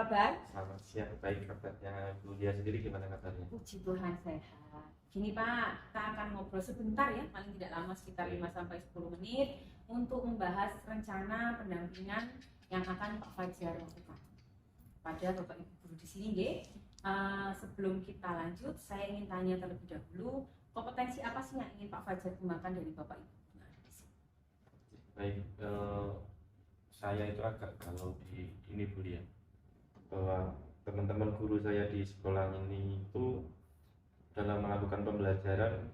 kabar? Selamat siang, baik kabarnya Bu Dia sendiri gimana kabarnya? Puji Tuhan sehat. Gini Pak, kita akan ngobrol sebentar ya, paling tidak lama sekitar 5-10 menit untuk membahas rencana pendampingan yang akan Pak Fajar lakukan pada Bapak Ibu guru di sini, nggih. Sebelum kita lanjut, saya ingin tanya terlebih dahulu, kompetensi apa sih yang ingin Pak Fajar kembangkan dari Bapak Ibu? Baik, saya itu agak kalau di ini Bu Dia, bahwa teman-teman guru saya di sekolah ini itu dalam melakukan pembelajaran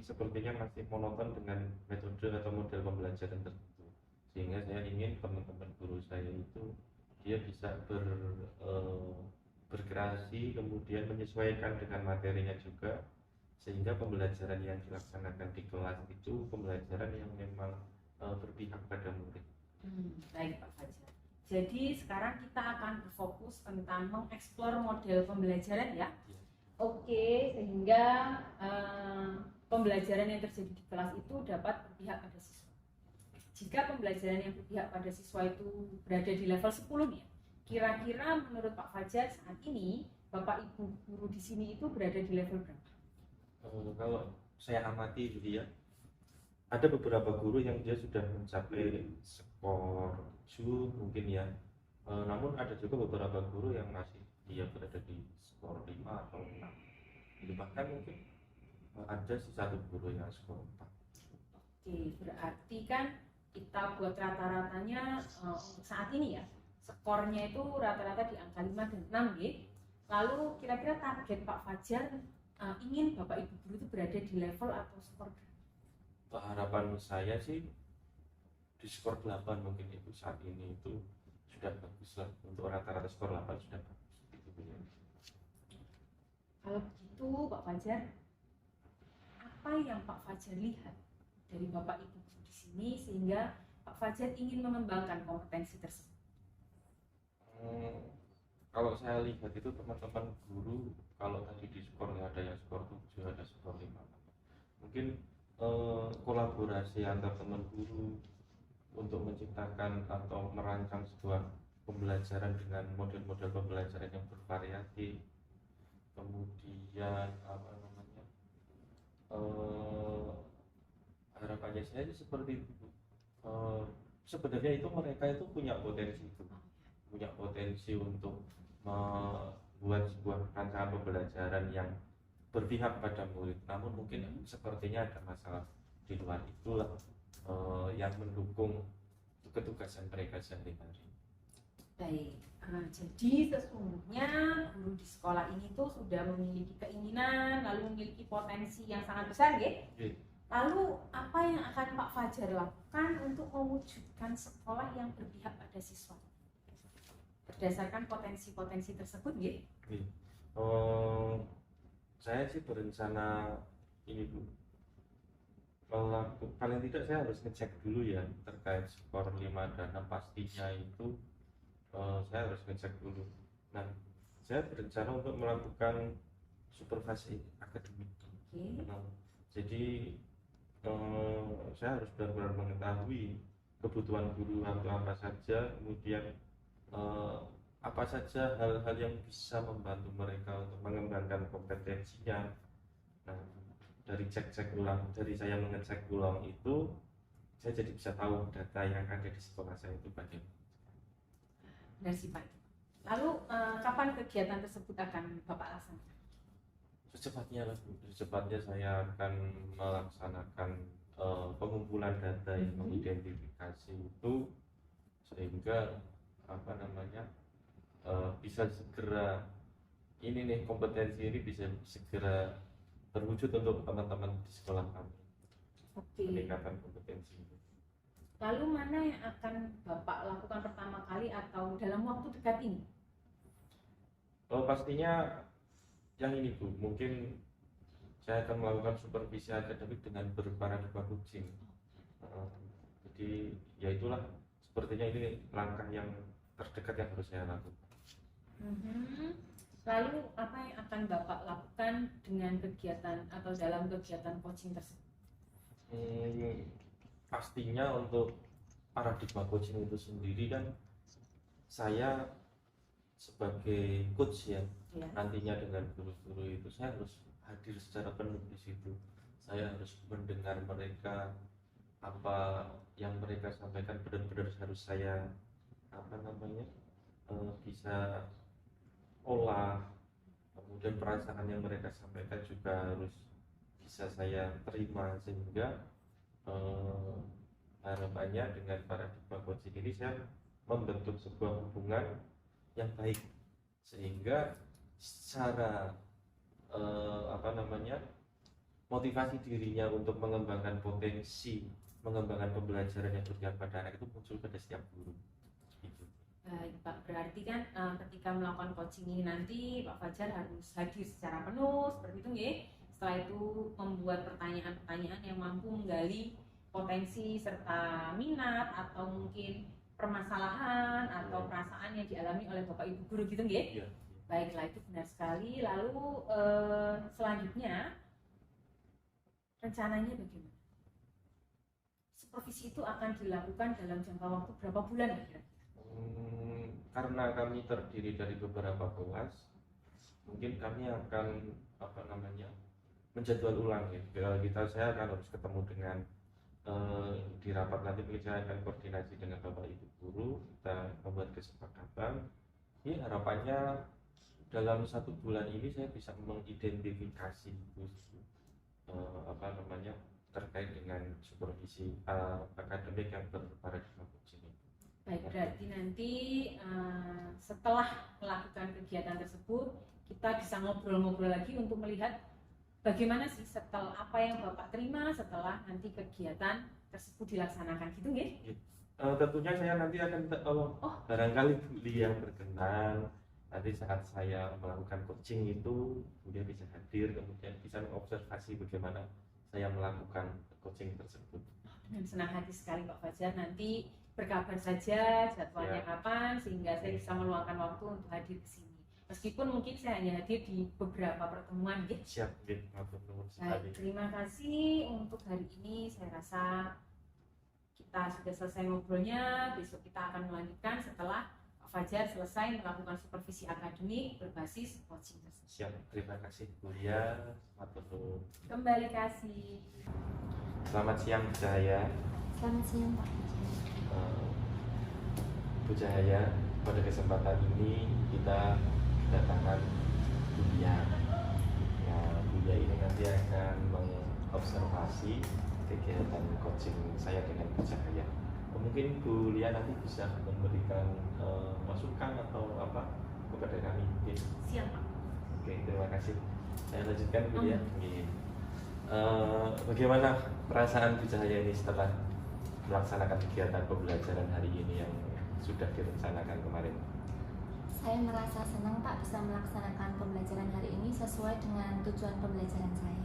sepertinya masih monoton dengan metode atau model pembelajaran tertentu, sehingga saya ingin teman-teman guru saya itu dia bisa berkreasi, kemudian menyesuaikan dengan materinya juga, sehingga pembelajaran yang dilaksanakan di kelas itu pembelajaran yang memang berpihak pada murid. Baik Pak Fajar. Jadi sekarang kita akan berfokus tentang mengeksplor model pembelajaran ya. Oke, sehingga pembelajaran yang terjadi di kelas itu dapat berpihak pada siswa. Jika pembelajaran yang berpihak pada siswa itu berada di level 10 nih, kira-kira menurut Pak Fajar saat ini Bapak Ibu guru di sini itu berada di level berapa? Kalau saya amati gitu ya, ada beberapa guru yang dia sudah mencapai skor 7 mungkin ya, namun ada juga beberapa guru yang masih dia berada di skor 5 atau 6. Jadi bahkan mungkin ada satu guru yang skor 4. Oke, berarti kan kita buat rata-ratanya untuk saat ini ya, skornya itu rata-rata di angka 5 dan 6 gitu. Lalu kira-kira target Pak Fajar ingin Bapak Ibu guru itu berada di level atau skor berapa? Harapan saya sih di skor 8 mungkin itu saat ini itu sudah bagus lah, untuk rata-rata skor 8 sudah bagus gitu. Kalau begitu Pak Fajar, apa yang Pak Fajar lihat dari Bapak Ibu guru di sini sehingga Pak Fajar ingin mengembangkan kompetensi tersebut? Kalau saya lihat itu teman-teman guru, kalau tadi di skor ada yang skor 7, ada skor 5, mungkin kolaborasi antar teman guru untuk menciptakan atau merancang sebuah pembelajaran dengan model-model pembelajaran yang bervariatif, kemudian harapannya saya seperti itu. Sebenarnya itu mereka itu punya potensi untuk membuat sebuah rancangan pembelajaran yang berpihak pada murid, namun mungkin sepertinya ada masalah di luar itulah yang mendukung ketugasan mereka sehari-hari. Baik, jadi sesungguhnya guru di sekolah ini tuh sudah memiliki keinginan, lalu memiliki potensi yang sangat besar, ya? Lalu apa yang akan Pak Fajar lakukan untuk mewujudkan sekolah yang berpihak pada siswa berdasarkan potensi-potensi tersebut, ya? Saya sih berencana ini Bu, paling tidak saya harus ngecek dulu ya terkait skor 5 dan 6, pastinya itu saya harus ngecek dulu. Nah, saya berencana untuk melakukan supervisi akademik. Jadi saya harus benar-benar mengetahui kebutuhan guru atau apa saja, kemudian apa saja hal-hal yang bisa membantu mereka untuk mengembangkan kompetensinya. Nah, dari saya mengecek ulang itu, saya jadi bisa tahu data yang ada di sekolah saya itu bagaimana. Benar sih Pak. Lalu kapan kegiatan tersebut akan Bapak laksanakan? Secepatnya saya akan melaksanakan pengumpulan data yang mengidentifikasi itu, sehingga bisa segera kompetensi ini bisa segera terwujud untuk teman-teman di sekolah kami. Peningkatan kompetensi ini. Lalu mana yang akan Bapak lakukan pertama kali atau dalam waktu dekat ini? Pastinya yang ini Bu, mungkin saya akan melakukan supervisi akademik dengan berparadigma coaching. Jadi ya itulah, sepertinya ini langkah yang terdekat yang harus saya lakukan. Lalu apa yang akan Bapak lakukan dengan kegiatan atau dalam kegiatan coaching tersebut? Pastinya untuk paradigma coaching itu sendiri kan, saya sebagai coach ya, Ya. nantinya dengan guru-guru itu saya harus hadir secara penuh di situ. Saya harus mendengar mereka, apa yang mereka sampaikan benar-benar harus saya bisa olah, kemudian perasaan yang mereka sampaikan juga harus bisa saya terima, sehingga harapannya dengan paradigma coaching ini saya membentuk sebuah hubungan yang baik, sehingga secara motivasi dirinya untuk mengembangkan potensi, mengembangkan pembelajaran yang berpihak pada anak itu muncul pada setiap guru. Gitu. Baik Pak, berarti kan ketika melakukan coaching ini nanti Pak Fajar harus hadir secara penuh seperti itu nggih. Setelah itu membuat pertanyaan-pertanyaan yang mampu menggali potensi serta minat atau mungkin permasalahan atau perasaan yang dialami oleh Bapak Ibu guru gitu nggih. Iya. Baiklah, itu benar sekali. Lalu selanjutnya rencananya bagaimana? Supervisi itu akan dilakukan dalam jangka waktu berapa bulan kira-kira? Karena kami terdiri dari beberapa kelas, mungkin kami akan menjadwal ulang ya. Saya akan harus ketemu dengan di rapat nanti mungkin saya akan koordinasi dengan Bapak Ibu guru, kita membuat kesepakatan. Ini harapannya dalam 1 bulan ini saya bisa mengidentifikasi terkait dengan supervisi akademik yang berparadigma coaching. Baik, berarti nanti setelah melakukan kegiatan tersebut kita bisa ngobrol-ngobrol lagi untuk melihat bagaimana sih setelah apa yang Bapak terima setelah nanti kegiatan tersebut dilaksanakan gitu nggih? Tentunya saya nanti akan barangkali Bu Lia yang berkenan nanti saat saya melakukan coaching itu dia bisa hadir, kemudian bisa mengobservasi bagaimana saya melakukan coaching tersebut. Dengan senang hati sekali Pak Fajar, nanti berkabar saja jadwalnya kapan sehingga saya bisa meluangkan waktu untuk hadir di sini. Meskipun mungkin saya hanya hadir di beberapa pertemuan gitu. Siap, Baik, terima kasih untuk hari ini. Saya rasa kita sudah selesai ngobrolnya. Besok kita akan melanjutkan setelah Pak Fajar selesai melakukan supervisi akademik berbasis coaching tersebut. Siap, terima kasih Bu Lia. Kembali kasih. Selamat siang Bu Cahaya. Selamat siang Pak. Bu Cahaya, pada kesempatan ini kita kedatangan Bu Lia. Nah, Bu Lia ini nanti akan mengobservasi kegiatan coaching saya dengan Bu Cahaya. Mungkin Bu Lia nanti bisa memberikan masukan atau apa kepada kami. Siap Pak. Oke, terima kasih. Saya lanjutkan Bu Lia. Bagaimana perasaan Bu Cahaya ini setelah melaksanakan kegiatan pembelajaran hari ini yang sudah direncanakan kemarin? Saya merasa senang Pak bisa melaksanakan pembelajaran hari ini sesuai dengan tujuan pembelajaran saya.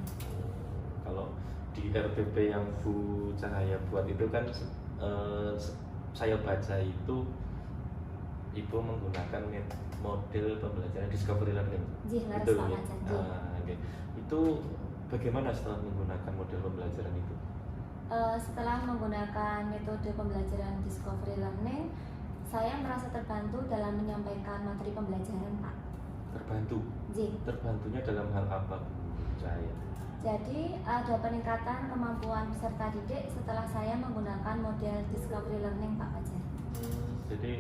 Kalau di RPP yang Bu Cahaya buat itu kan saya baca itu Ibu menggunakan model pembelajaran discovery learning. Itu ya. Itu bagaimana setelah menggunakan model pembelajaran itu? Setelah menggunakan metode pembelajaran discovery learning, saya merasa terbantu dalam menyampaikan materi pembelajaran Pak. Terbantu? Terbantunya dalam hal apa Bu Cahaya? Jadi ada peningkatan kemampuan peserta didik setelah saya menggunakan model discovery learning Pak Fajar. Jadi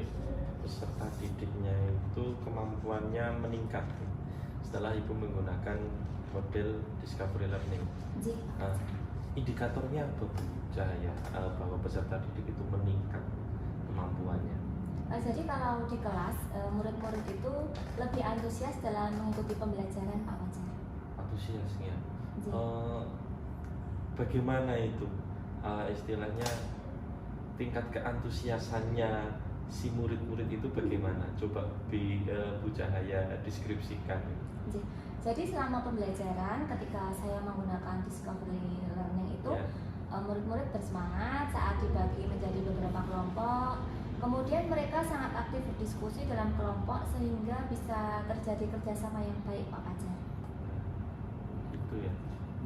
peserta didiknya itu kemampuannya meningkat setelah Ibu menggunakan model discovery learning. Indikatornya apa Bu Cahaya bahwa peserta didik itu meningkat kemampuannya? Jadi kalau di kelas murid-murid itu lebih antusias dalam mengikuti pembelajaran Pak Fajar. Antusias ya. Bagaimana itu istilahnya tingkat keantusiasannya si murid-murid itu bagaimana? Coba Bu Cahaya deskripsikan. Jadi selama pembelajaran ketika saya menggunakan discovery learning itu murid-murid bersemangat saat dibagi menjadi beberapa kelompok. Kemudian mereka sangat aktif berdiskusi dalam kelompok sehingga bisa terjadi kerjasama yang baik Pak Fajar. Itu ya.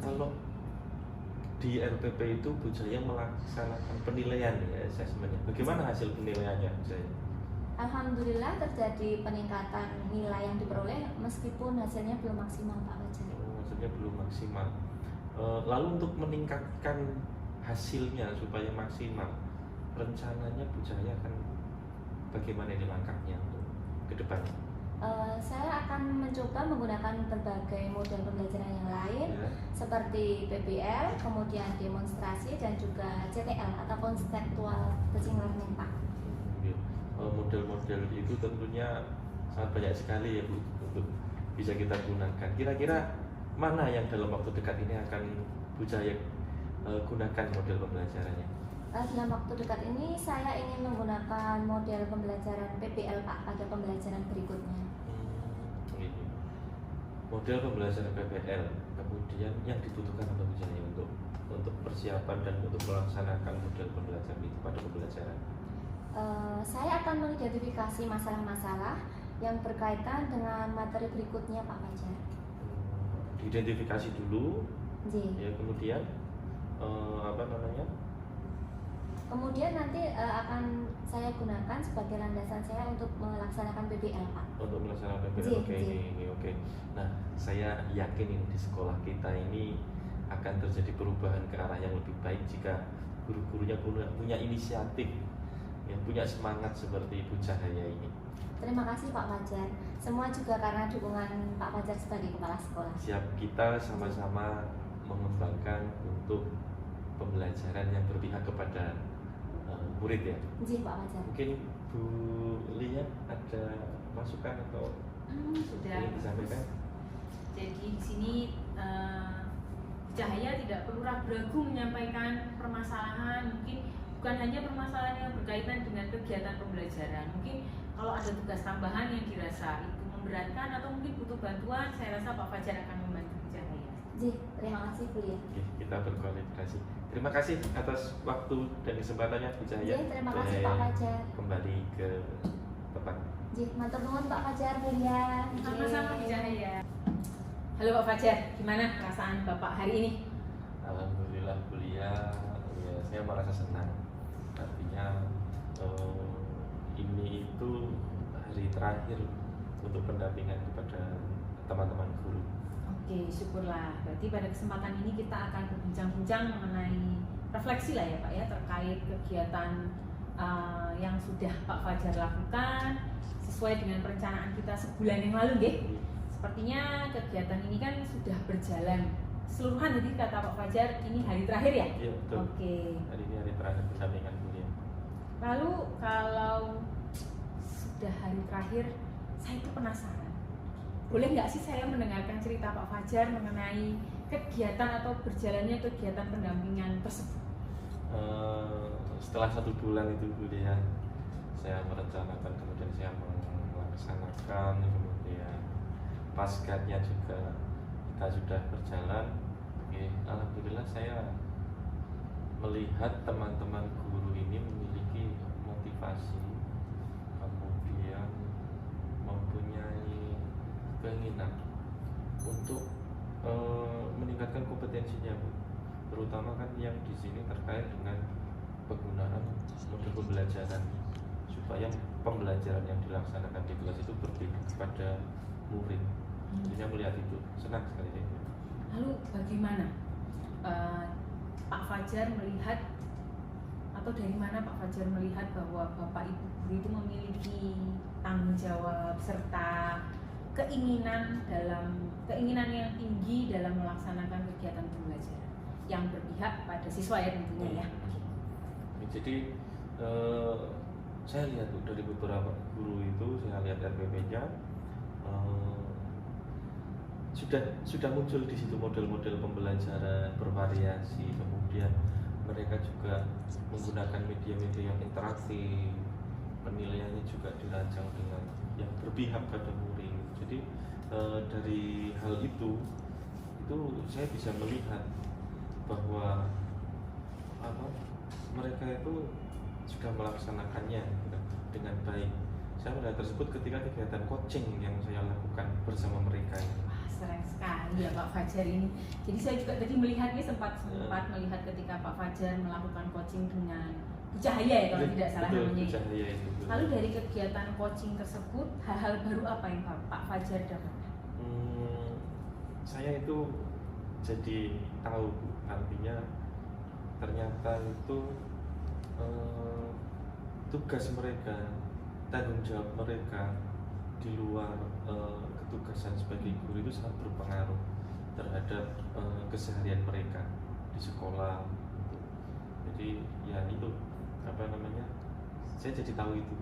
Kalau di RPP itu Bu Cahaya melaksanakan penilaian ya, asesmennya. Bagaimana hasil penilaiannya Bu Cahaya? Alhamdulillah terjadi peningkatan nilai yang diperoleh meskipun hasilnya belum maksimal Pak Fajar. Maksudnya belum maksimal. Lalu untuk meningkatkan hasilnya supaya maksimal, rencananya Bu Cahaya akan bagaimana ini langkahnya untuk ke depannya? Saya akan mencoba menggunakan berbagai model pembelajaran yang lain Ya. seperti PBL, kemudian demonstrasi dan juga CTL atau konseptual teaching learning Pak. Ya. Model-model itu tentunya sangat banyak sekali ya Bu untuk bisa kita gunakan. Kira-kira mana yang dalam waktu dekat ini akan Bu Cahaya gunakan model pembelajarannya? Dalam waktu dekat ini saya ingin menggunakan model pembelajaran PBL Pak pada pembelajaran berikutnya. Ini. Model pembelajaran PBL, kemudian yang dibutuhkan apa Bu Cahaya untuk persiapan dan untuk melaksanakan model pembelajaran itu pada pembelajaran? Saya akan mengidentifikasi masalah-masalah yang berkaitan dengan materi berikutnya Pak Fajar. Diidentifikasi dulu, J. ya kemudian apa namanya? Kemudian nanti akan saya gunakan sebagai landasan saya untuk melaksanakan PBL Pak. Untuk melaksanakan PBL. J, Oke, J. ini oke. Nah, saya yakin ini di sekolah kita ini akan terjadi perubahan ke arah yang lebih baik jika guru-gurunya punya inisiatif, yang punya semangat seperti Ibu Cahaya ini. Terima kasih Pak Fajar. Semua juga karena dukungan Pak Fajar sebagai kepala sekolah. Siap, kita sama-sama mengembangkan untuk pembelajaran yang berpihak kepada murid ya. J Pak Fajar. Mungkin Bu Lia ada masukan atau Sudah ingin disampaikan? Jadi di sini Cahaya tidak perlu ragu-ragu menyampaikan permasalahan, mungkin bukan hanya permasalahan yang berkaitan dengan kegiatan pembelajaran. Mungkin kalau ada tugas tambahan yang dirasa itu memberatkan atau mungkin butuh bantuan, saya rasa Pak Fajar akan membantu Cahaya. J, terima kasih Bu Lia. Oke, kita berkoordinasi. Terima kasih atas waktu dan kesempatannya Bu Cahaya. J, terima kasih Dan Pak Fajar. kembali ke tempat. J, matur nuwun Pak Fajar, Bu Lia. J. Sama-sama Bu Cahaya. Halo Pak Fajar, gimana perasaan Bapak hari ini? Alhamdulillah kuliah, ya saya merasa senang. Artinya ini itu hari terakhir untuk pendampingan kepada teman-teman guru. Oke, syukurlah. Berarti pada kesempatan ini kita akan berbincang-bincang mengenai refleksi lah ya Pak ya terkait kegiatan yang sudah Pak Fajar lakukan sesuai dengan perencanaan kita sebulan yang lalu, nggih. Sepertinya kegiatan ini kan sudah berjalan keseluruhan. Jadi kata Pak Fajar ini hari terakhir ya? Iya betul. Oke. Hari ini hari terakhir pendampingan kuliah. Lalu kalau sudah hari terakhir, saya itu penasaran. Boleh nggak sih saya mendengarkan cerita Pak Fajar mengenai kegiatan atau berjalannya kegiatan pendampingan tersebut? Setelah 1 bulan itu kuliah, saya merencanakan, kemudian saya melaksanakan, kemudian paskanya juga kita sudah berjalan. Oke, alhamdulillah saya melihat teman-teman guru ini memiliki motivasi, kemudian mempunyai keinginan untuk meningkatkan kompetensinya, Bu. Terutama kan yang di sini terkait dengan penggunaan model pembelajaran supaya pembelajaran yang dilaksanakan di kelas itu berpihak kepada murid. Jadi saya melihat itu senang sekali saya. Lalu bagaimana Pak Fajar melihat atau dari mana Pak Fajar melihat bahwa Bapak Ibu guru itu memiliki tanggung jawab serta keinginan yang tinggi dalam melaksanakan kegiatan pembelajaran yang berpihak pada siswa ya tentunya ya. Jadi saya lihat dari beberapa guru itu, saya lihat RPP-nya sudah muncul di situ model-model pembelajaran bervariasi, kemudian mereka juga menggunakan media-media yang interaktif, penilaiannya juga dirancang dengan yang berpihak pada murid. Jadi dari hal itu saya bisa melihat bahwa mereka itu sudah melaksanakannya dengan baik. Saya melihat tersebut ketika kegiatan coaching yang saya lakukan bersama mereka. Wah, sering sekali ya Pak Fajar ini. Jadi saya juga tadi melihatnya sempat melihat ketika Pak Fajar melakukan coaching dengan Cahaya ya kalau tidak salah betul, namanya. Cahaya itu. Betul. Lalu dari kegiatan coaching tersebut, hal-hal baru apa yang Pak Fajar dapat? Saya itu jadi tahu, artinya ternyata itu tugas mereka, tanggung jawab mereka di luar ketugasan sebagai guru itu sangat berpengaruh terhadap keseharian mereka di sekolah. Jadi ya itu apa namanya, saya jadi tahu itu.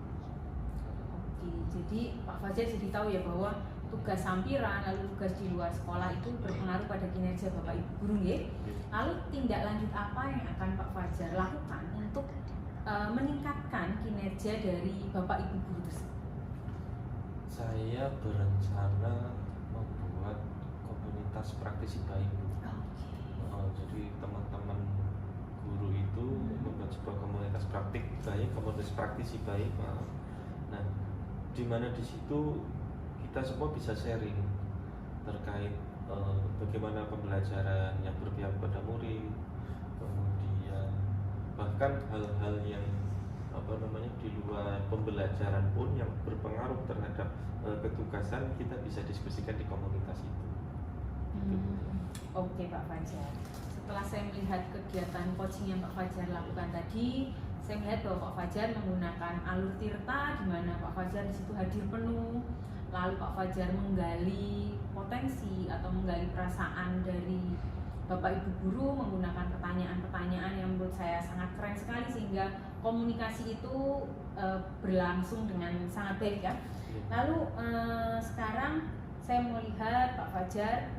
Oke, jadi Pak Fajar jadi tahu ya bahwa tugas sampiran lalu tugas di luar sekolah itu berpengaruh pada kinerja Bapak Ibu guru ya. Lalu tindak lanjut apa yang akan Pak Fajar lakukan untuk meningkatkan kinerja dari Bapak Ibu guru tersebut? Saya berencana membuat komunitas praktisi baik. Jadi teman-teman guru itu membuat sebuah komunitas komunitas praktisi baik. Nah, di mana di situ kita semua bisa sharing terkait bagaimana pembelajaran yang berpihak pada murid, kemudian bahkan hal-hal yang apa namanya di luar pembelajaran pun yang berpengaruh terhadap ketugasan kita bisa diskusikan di komunitas itu. Oke Pak Fajar. Setelah saya melihat kegiatan coaching yang Pak Fajar lakukan tadi, saya melihat bahwa Pak Fajar menggunakan alur tirta di mana Pak Fajar di situ hadir penuh. Lalu Pak Fajar menggali potensi atau menggali perasaan dari Bapak Ibu guru menggunakan pertanyaan-pertanyaan yang menurut saya sangat keren sekali sehingga komunikasi itu berlangsung dengan sangat baik ya. Lalu sekarang saya melihat Pak Fajar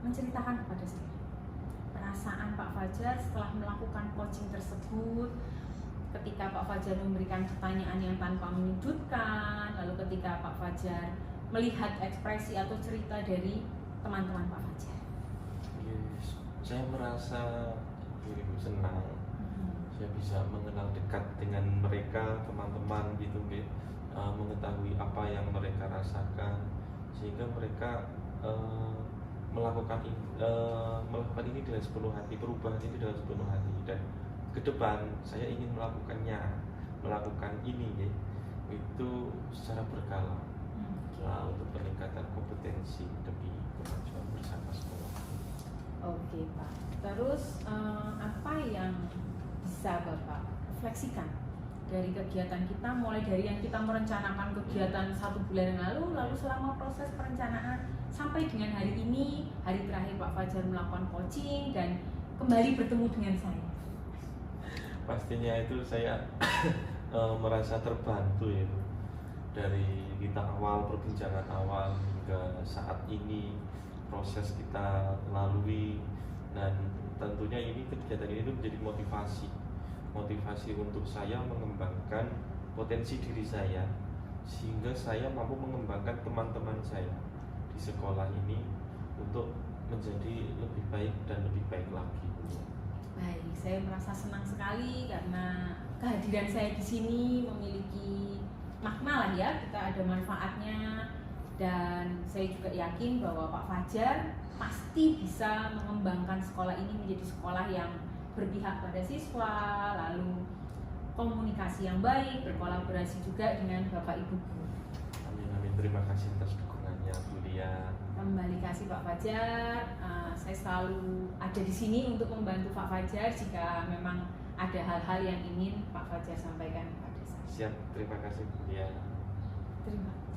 menceritakan kepada saya perasaan Pak Fajar setelah melakukan coaching tersebut, ketika Pak Fajar memberikan pertanyaan yang tanpa menyudutkan, lalu ketika Pak Fajar melihat ekspresi atau cerita dari teman-teman Pak Fajar. Yes, saya merasa senang. Saya bisa mengenal dekat dengan mereka, teman-teman gitu, mengetahui apa yang mereka rasakan, sehingga mereka melakukan ini dengan sepenuh hati, perubahan ini dengan sepenuh hati, dan ke depan saya ingin melakukan ini ya, itu secara berkala untuk peningkatan kompetensi demi kemajuan bersama sekolah. Oke Pak. Terus apa yang bisa Bapak refleksikan dari kegiatan kita, mulai dari yang kita merencanakan kegiatan 1 bulan yang lalu selama proses perencanaan sampai dengan hari ini, hari terakhir Pak Fajar melakukan coaching dan kembali bertemu dengan saya. Pastinya itu saya merasa terbantu ya, dari kita perbincangan awal hingga saat ini proses kita lalui, dan tentunya ini kegiatan ini itu menjadi motivasi untuk saya mengembangkan potensi diri saya sehingga saya mampu mengembangkan teman-teman saya di sekolah ini untuk menjadi lebih baik dan lebih baik lagi. Baik, saya merasa senang sekali karena kehadiran saya di sini memiliki makna lah ya, kita ada manfaatnya, dan saya juga yakin bahwa Pak Fajar pasti bisa mengembangkan sekolah ini menjadi sekolah yang berpihak pada siswa, lalu komunikasi yang baik, berkolaborasi juga dengan Bapak Ibu guru. Amin, terima kasih atas dukungannya Bu Lia. Kembali kasih Pak Fajar, saya selalu ada di sini untuk membantu Pak Fajar jika memang ada hal-hal yang ingin Pak Fajar sampaikan kepada saya. Siap, terima kasih Bu Lia. Terima kasih.